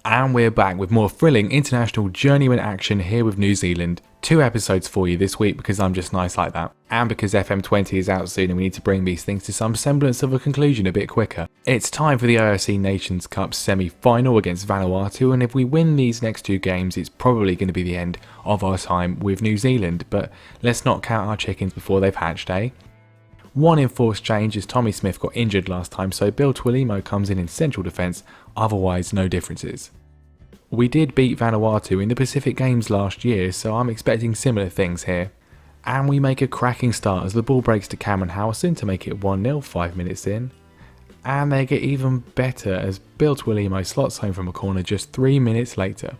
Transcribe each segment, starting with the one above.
And we're back with more thrilling international journeyman action here with New Zealand. 2 episodes for you this week because I'm just nice like that. And because FM20 is out soon and we need to bring these things to some semblance of a conclusion a bit quicker. It's time for the OFC Nations Cup semi-final against Vanuatu, and if we win these next 2 games it's probably going to be the end of our time with New Zealand. But let's not count our chickens before they've hatched, eh? 1 enforced change as Tommy Smith got injured last time, so Bill Twilimo comes in central defence, otherwise no differences. We did beat Vanuatu in the Pacific Games last year, so I'm expecting similar things here. And we make a cracking start as the ball breaks to Cameron Howson to make it 1-0 5 minutes in. And they get even better as Bill Twilimo slots home from a corner just 3 minutes later.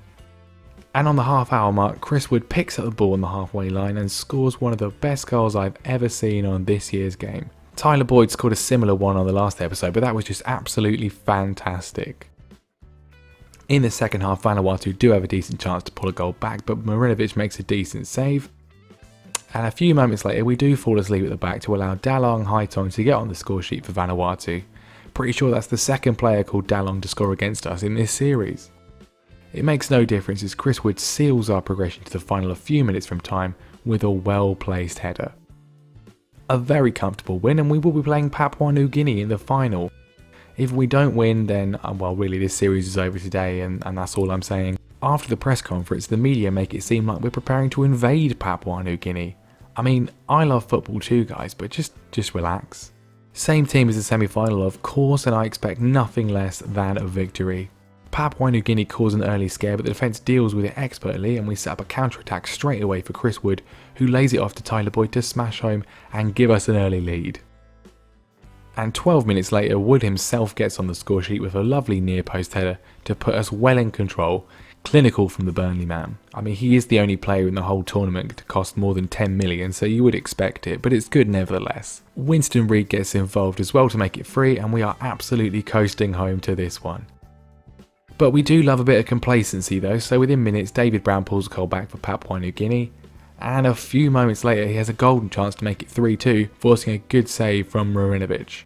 And on the half-hour mark, Chris Wood picks up the ball on the halfway line and scores one of the best goals I've ever seen on this year's game. Tyler Boyd scored a similar one on the last episode, but that was just absolutely fantastic. In the second half, Vanuatu do have a decent chance to pull a goal back, but Marinovic makes a decent save. And a few moments later, we do fall asleep at the back to allow Dalong Haitong to get on the score sheet for Vanuatu. Pretty sure that's the second player called Dalong to score against us in this series. It makes no difference as Chris Wood seals our progression to the final a few minutes from time with a well-placed header. A very comfortable win, and we will be playing Papua New Guinea in the final. If we don't win, then, well, really this series is over today, and that's all I'm saying. After the press conference, the media make it seem like we're preparing to invade Papua New Guinea. I mean, I love football too, guys, but just relax. Same team as the semi-final, of course, and I expect nothing less than a victory. Papua New Guinea caused an early scare, but the defence deals with it expertly, and we set up a counter-attack straight away for Chris Wood, who lays it off to Tyler Boyd to smash home and give us an early lead. And 12 minutes later, Wood himself gets on the score sheet with a lovely near-post header to put us well in control. Clinical from the Burnley man. I mean, he is the only player in the whole tournament to cost more than 10 million, so you would expect it, but it's good nevertheless. Winston Reid gets involved as well to make it 3, and we are absolutely coasting home to this one. But we do love a bit of complacency though, so within minutes David Brown pulls a goal back for Papua New Guinea, and a few moments later he has a golden chance to make it 3-2, forcing a good save from Marinovic.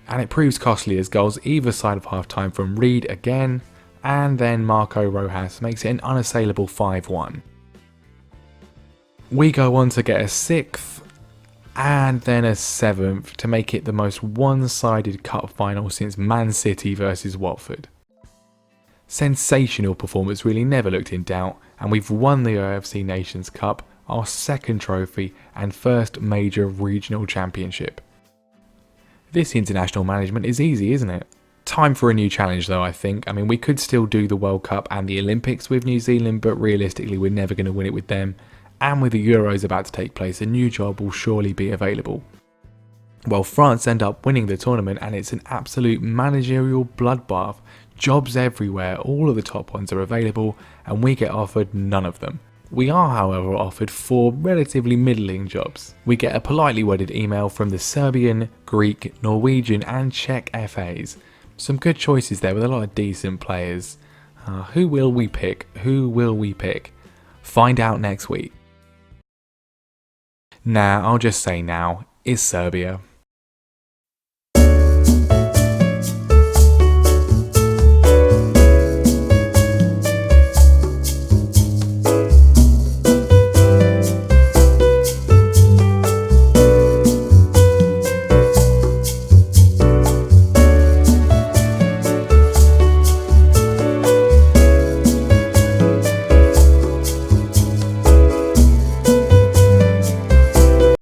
And it proves costly as goals either side of half time from Reid again, and then Marco Rojas makes it an unassailable 5-1. We go on to get a 6th, and then a 7th to make it the most one-sided cup final since Man City versus Watford. Sensational performance, really, never looked in doubt, and we've won the OFC Nations Cup, our 2nd trophy and 1st major regional championship. This international management is easy, isn't it? Time for a new challenge though, I think. I mean, we could still do the World Cup and the Olympics with New Zealand, but realistically we're never going to win it with them. And with the Euros about to take place, a new job will surely be available. Well, France end up winning the tournament and it's an absolute managerial bloodbath. Jobs everywhere, all of the top ones are available and we get offered none of them. We are, however, offered 4 relatively middling jobs. We get a politely worded email from the Serbian, Greek, Norwegian and Czech FAs. Some good choices there with a lot of decent players. Who will we pick? Who will we pick? Find out next week. Nah, I'll just say now, it's Serbia.